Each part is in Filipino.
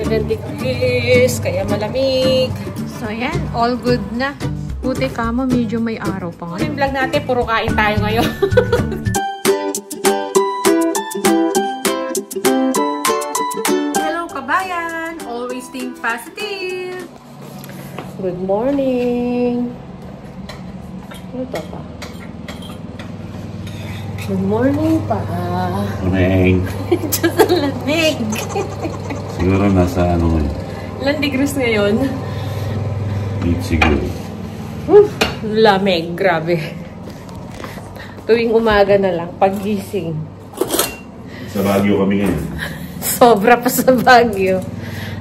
7 degrees, kaya malamig. So yan, all good na. Buti ka mo, medyo may araw pa nga. Yung vlog natin, puro kain tayo ngayon. Hello kabayan! Always think positive! Good morning! Ano to pa? Good morning pa. Morning. Diyos ang lamig. Siguro nasa ano ngayon? Ilang degrees ngayon? Heat siguro. Lamig. Grabe. Tuwing umaga na lang, paggising. Sa Baguio kami ngayon. Sobra pa sa Baguio.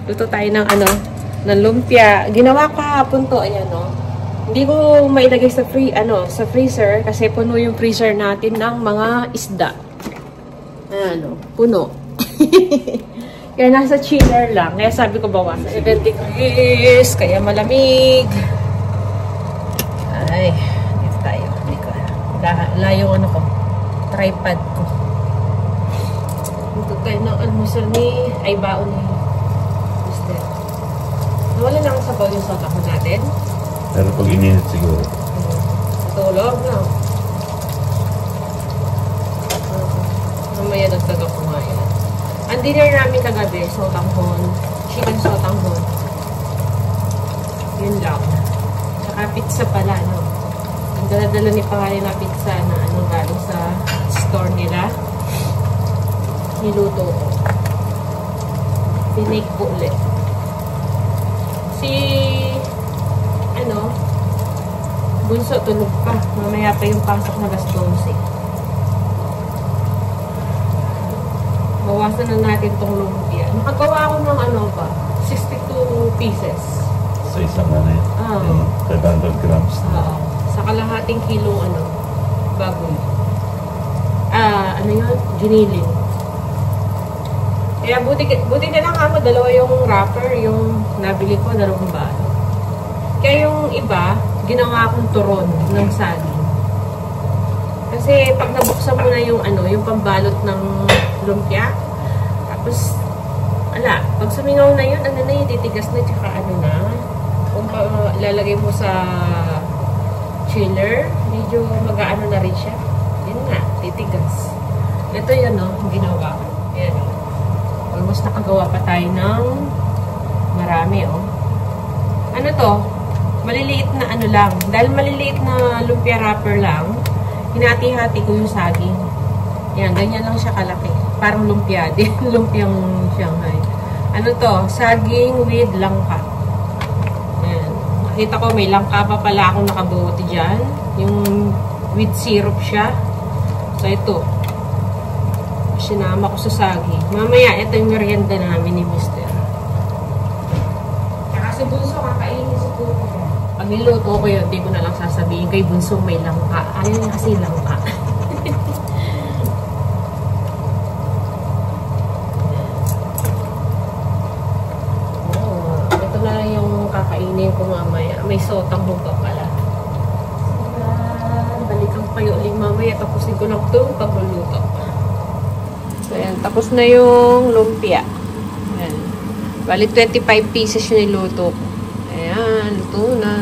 Luto tayo ng ano, ng lumpia. Ginawa ko kahapon to, ayan o. Hindi ko mailagay sa freezer kasi puno yung freezer natin ng mga isda. Ano, puno. Kaya nasa chiller lang. Kaya sabi ko bawasan. 7 degrees, kaya malamig. Ay, dito tayo. Hindi ko. Layong ano ko. Tripod ko. Dito tayo ng almusal ni, ay baon ni Mister. Nawala na ang sabaw yung sotako natin. Pero pag ininit siguro. Tulog na. Mamaya nagtaga ko nga yan. Ang dinner namin kagabi, sotanghon. Chicken sotanghon. Yun lang. Saka pizza pala, no? Ang dala-dala ni pangalan na pizza na ano galing sa store nila. Niluto ko. Pinake ko ulit. Bunso, tulog pa. Mamaya pa yung pasok na gas-12. Bawasan na natin itong lumpia. Nakagawa ko ng ano ba? 62 pieces. Sa isang ano yun? 500 grams. Sa kalahating kilo bagoy. Ano yun? Giniling. Kaya buti na lang ako, dalawa yung wrapper, yung nabili ko, 2 balot. Kaya yung iba, ginawa akong turon ng saging. Kasi pag nabuksan mo na yung yung pambalot ng lumpia, tapos pag sumingaw na yun, yung titigas na, tsaka kung lalagay mo sa chiller, medyo mag-aano na rin siya. Yun nga, titigas. Ito yun, ginawa ko. Yan, almost nakagawa pa tayo ng marami, Ano to? Maliliit na lang. Dahil maliliit na lumpia wrapper lang, hinati-hati ko yung saging. Yan, ganyan lang siya kalaki. Parang lumpia din. Lumpiang Shanghai. Ano to? Saging with langka. Yan. Nakita ko may langka pa pala akong nakabuti dyan. Yung with syrup siya. So, ito. Sinama ko sa saging. Mamaya, ito yung merienda namin ni Mister. Tsaka si Bunso, kakainin si Kuko. Pag niluto ko yun, hindi ko na lang sasabihin kay Bunso may langka. Ayaw niya kasi langka. Ito na lang yung kakainin ko mamaya. May sotang hupa pala. Balikan ko kayo ulit mamaya. Tapusin ko lang ito pagluluto. So yan, tapos na yung lumpia. Ayan. Bali 25 pieces yung niluto ko. Ayan, luto na.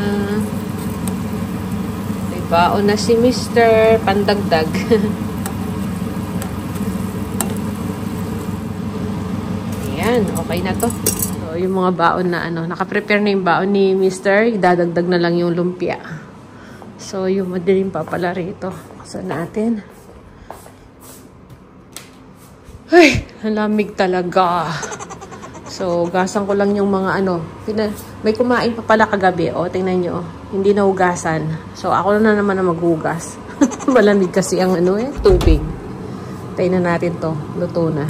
May baon na si Mister. Pandagdag. Ayan, okay na to. So, yung mga baon na nakaprepare na yung baon ni Mister. Idadagdag na lang yung lumpia. So, yung madilim pa pala rito. Saan natin? Ay, ang lamig talaga. So, gasan ko lang yung mga may kumain pa pala kagabi. O, tingnan nyo. Hindi na hugasan. So, ako na naman na maghugas. Malamig kasi ang tubig. Tayo na natin to. Luto na.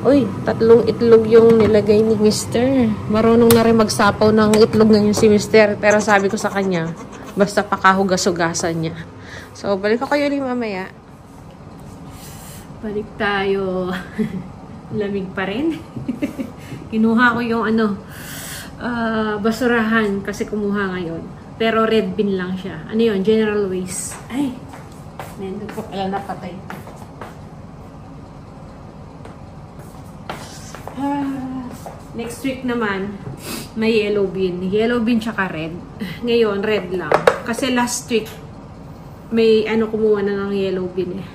Uy, 3 itlog yung nilagay ni Mister. Marunong na rin magsapaw ng itlog ngayon si Mister. Pero sabi ko sa kanya, basta pakahugas-hugasan niya. So, balik ako kayo ulit mamaya. Balik tayo. Lamig pa rin. Kinuha ko yung basurahan kasi kumuha ngayon. Pero red bin lang siya. Ano yun? General waste. Ay! Nandun ko pala napatay. Next week naman, may yellow bean. Yellow bean tsaka red. Ngayon, red lang. Kasi last week, may kumuha na ng yellow bean eh.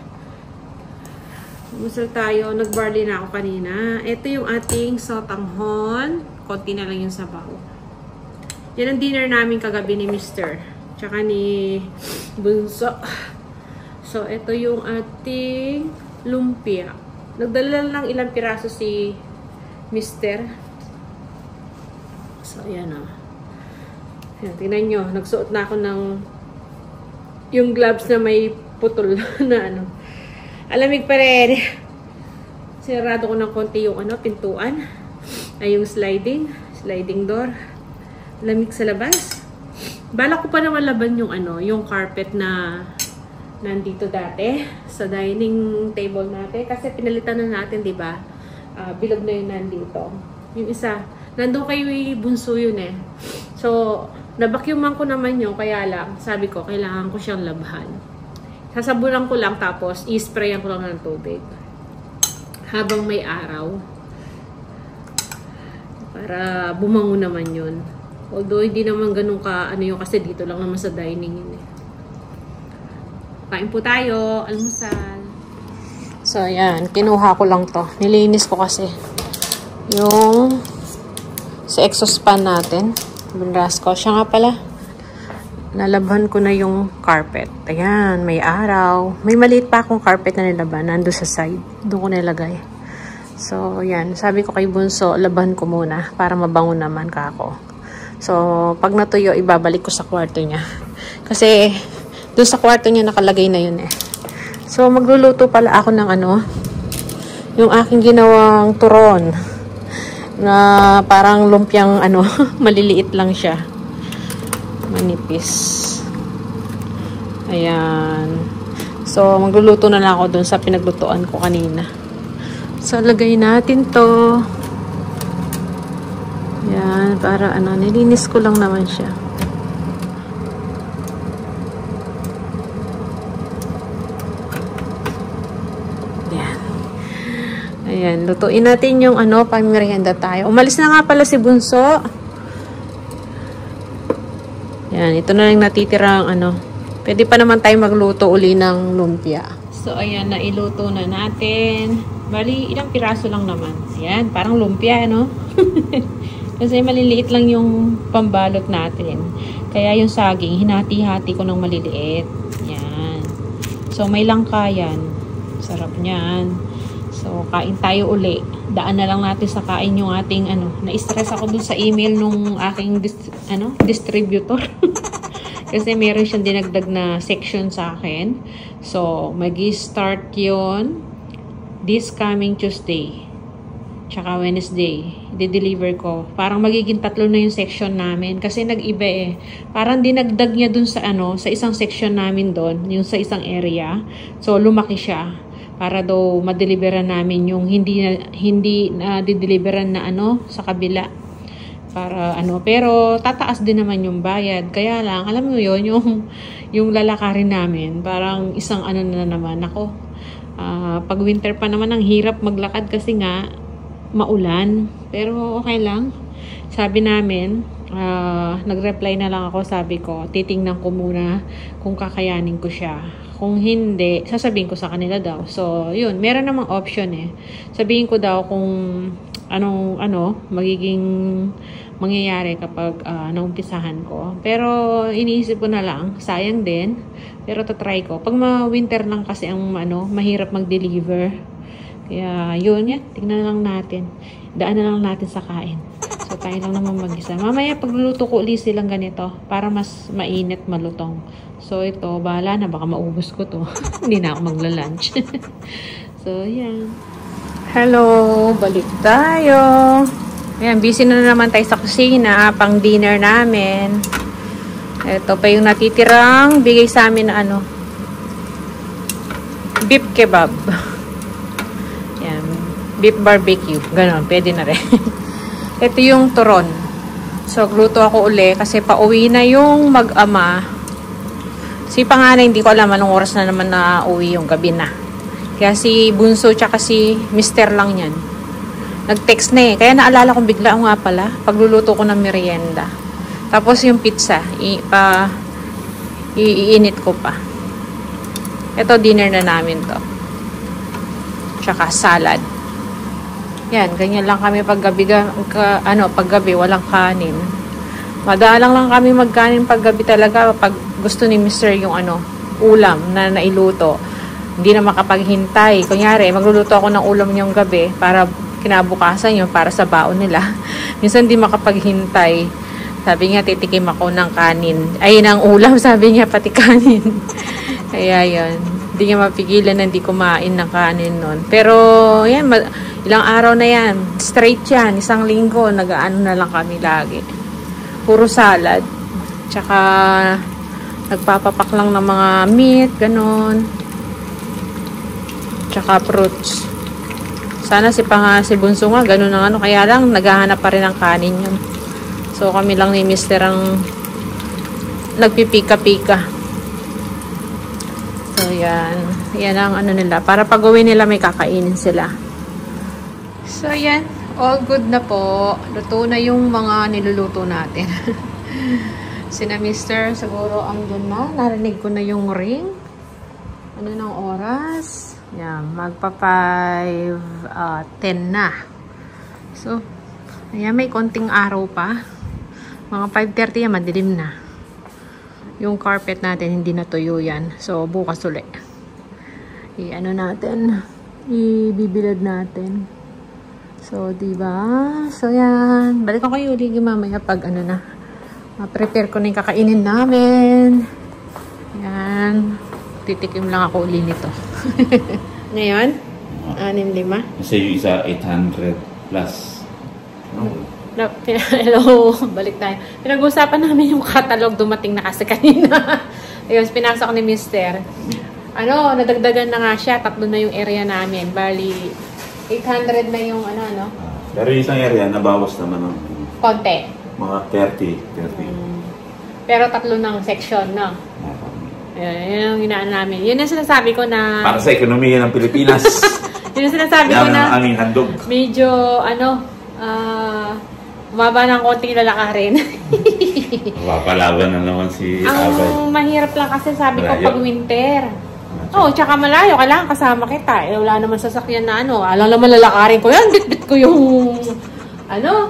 Musal tayo. Nag-barley na ako kanina. Ito yung ating sotanghon. Konti na lang yung sabaw. Yan ang dinner namin kagabi ni Mr. Tsaka ni Bunso. So, ito yung ating lumpia. Nagdala lang ilang piraso si Mr. So, ayan o. Ayan, tingnan nyo. Nagsuot na ako ng yung gloves na may putol na Alamig pa rin. Sinarado ko ng konti yung pintuan. Ay, yung sliding door. Lamig sa labas. Bala ko pa naman laban yung yung carpet na nandito dati sa dining table natin kasi pinalitan na natin, 'di ba? Bilog na yung nandito. Yung isa, nandoon kay Bunso yun eh. So, nabakyuman ko naman yun, kaya lang sabi ko kailangan ko siyang labhan. Sasabunan ko lang tapos i-sprayan ko lang ng tubig habang may araw para bumango naman yun. Although hindi naman ganun ka yun kasi dito lang naman sa dining yun eh. Kain po tayo, almusal. So ayan, kinuha ko lang to. Nilinis ko kasi yung sa exhaust fan natin. Bunras ko. Siya nga pala. Nalabhan ko na yung carpet. Ayan, may araw. May maliit pa akong carpet na nilaban. Nandun sa side. Doon ko nilagay. So, yan. Sabi ko kay Bunso, laban ko muna para mabango naman ka ako. So, pag natuyo, ibabalik ko sa kwarto niya. Kasi, doon sa kwarto niya nakalagay na yun eh. So, magluluto pala ako ng yung aking ginawang turon. Na parang lumpiang maliliit lang siya. Manipis. Ayan. So, magluluto na lang ako dun sa pinaglutuan ko kanina. So, lagay natin to. Ayan. Para nilinis ko lang naman siya. Ayan. Ayan. Lutuin natin yung pang-merienda tayo. Umalis na nga pala si Bunso. Yan, ito na lang natitirang Pwede pa naman tayo magluto uli ng lumpia. So, ayan, nailuto na natin. Bali, ilang piraso lang naman. Ayan, parang lumpia, Kasi maliliit lang yung pambalot natin. Kaya yung saging, hinati-hati ko ng maliliit. Yan. So, may langka yan. Sarap niyan. So, kain tayo uli. Daan na lang natin sa kain yung ating na-stress ako dun sa email nung aking distributor. Kasi meron siyang dinagdag na section sa akin. So, magi-start yun this coming Tuesday. Tsaka Wednesday. I-deliver ko. Parang magiging 3 na yung section namin. Kasi nag-iba eh. Parang dinagdag niya dun sa sa isang section namin doon. Yung sa isang area. So, lumaki siya. Para daw ma-deliveran namin yung hindi na dideliveran na sa kabila. Para pero tataas din naman yung bayad. Kaya lang, alam mo yun, yung lalakarin namin, parang isang na naman ako. Pag winter pa naman, ang hirap maglakad kasi nga maulan. Pero okay lang. Sabi namin, nag-reply na lang ako, sabi ko, titingnan ko muna kung kakayanin ko siya. Kung hindi, sasabihin ko sa kanila daw. So, yun, meron namang option eh. Sabihin ko daw kung magiging mangyayari kapag naumpisahan ko. Pero, iniisip ko na lang, sayang din. Pero, tatry ko. Pag winter lang kasi ang mahirap mag-deliver. Kaya, yun yan. Tingnan lang natin. Daan na lang natin sa kain. So, tayo lang naman mag-isa. Mamaya, pagluluto ko ulit silang ganito para mas mainit, malutong. So, ito, bahala na. Baka maubos ko to. Hindi na ako magla-lunch. So, yan. Hello! Balik tayo. Ayan, busy na naman tayo sa kusina. Pang dinner namin. Ito pa yung natitirang bigay sa amin na beef kebab. Yan. Beef barbecue. Ganon. Pwede na rin. Ito yung turon. So, gluto ako uli kasi pauwi na yung mag-ama. Si panganay, hindi ko alam anong oras na naman na uwi yung gabi na. Kaya si Bunso tsaka si Mr. lang yan. Nag-text na eh. Kaya naalala kong bigla nga pala, pagluluto ko ng merienda. Tapos yung pizza, iinit ko pa. Ito, dinner na namin to. Tsaka salad. Yan, ganyan lang kami paggabi, paggabi, walang kanin. Madalang lang kami magkanin paggabi talaga pag gusto ni Mr. yung ulam na nailuto. Hindi na makapaghintay. Kunyari, magluluto ako ng ulam yung gabi para kinabukasan yun, para sa baon nila. Minsan hindi makapaghintay. Sabi niya, titikim ako ng kanin. Ay, ng ulam, sabi niya, pati kanin. Kaya yun. Hindi niya mapigilan na hindi kumain ng kanin nun. Pero, yan, ilang araw na yan. Straight yan. Isang linggo, nag-aano na lang kami lagi. Puro salad. Tsaka, nagpapapak lang ng mga meat, ganon. Tsaka fruits. Sana si Bunso nga, ganon ang kaya lang, naghahanap pa rin ng kanin yun. So, kami lang ni Mr. ang nagpipika-pika. So, yan. Yan ang nila. Para pag uwi nila, may kakainin sila. So, yan. All good na po. Luto na yung mga niluluto natin. Sina Mr. siguro andun na. Narinig ko na yung ring. Ano ng oras? Yan, magpa 5:10 na. So, ayan, may konting araw pa. Mga 5:30 yan, madilim na. Yung carpet natin, hindi natuyo yan. So, bukas ulit. Natin, ibibilad natin. So, diba? So, yan. Balik ako kayo ulit mamaya pag prepare ko na yung kakainin namin. Yan. Titikim lang ako uli nito. Ngayon? 6.5? Kasi yung isa 800 plus. Hello, balik tayo. Pinag-usapan namin yung catalog, dumating na kasi kanina. Ayun, pinasok ni Mr. Nadagdagan na nga siya, 3 na yung area namin. Bali, 800 na yung Pero yung isang area, nabawas naman ng konti. mga 30. Pero 3 ng section, no? Yan ang inaan namin. Yun yung sinasabi ko na... Para sa ekonomiya ng Pilipinas. Yun yung sinasabi ko na... Yan ang aming handog. Medyo, umaba ng konting lalakarin. Mapapalaban na naman si Abay. Ang mahirap lang kasi sabi ko Malayo. pag winter. Tsaka malayo. Kailangan kasama kita. Wala naman sasakyan na alam naman lalakarin ko yan. Bit-bit ko yung...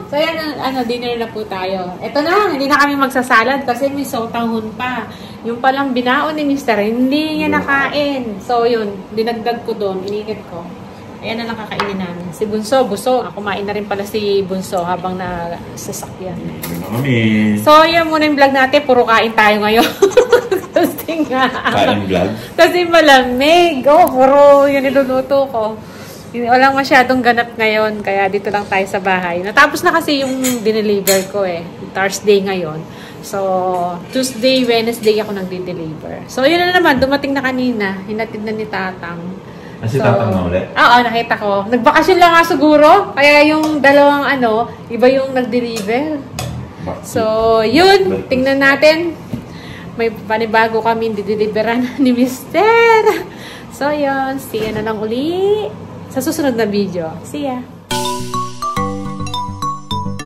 So yan, dinner na po tayo. Ito na, hindi na kami magsasalad kasi may sotanghon pa. Yung palang binaon ni Mr. Hindi niya nakain. So yun, dinagdag ko doon, inigit ko. Ayan na lang kakainin namin. Si Bunso, kumain na rin pala si Bunso habang nasasakyan. So yan muna yung vlog natin, puro kain tayo ngayon. Kasi nga. Kain vlog? Kasi malamig. Puro yun niluluto ko. Walang masyadong ganap ngayon, kaya dito lang tayo sa bahay. Natapos na kasi yung dineliver ko Thursday ngayon. So, Tuesday, Wednesday ako nagdi-deliver. So, yun na naman, dumating na kanina. Hinatid na ni Tatang. Si Tatang na ulit? Oo, nakita ko. Nagbakasyon lang nga siguro. Kaya yung dalawang iba yung nag-deliver. So, yun. Tingnan natin. May panibago kami di-deliveran ni Mr. So, yun. See you na lang uli sa susunod na video. See ya!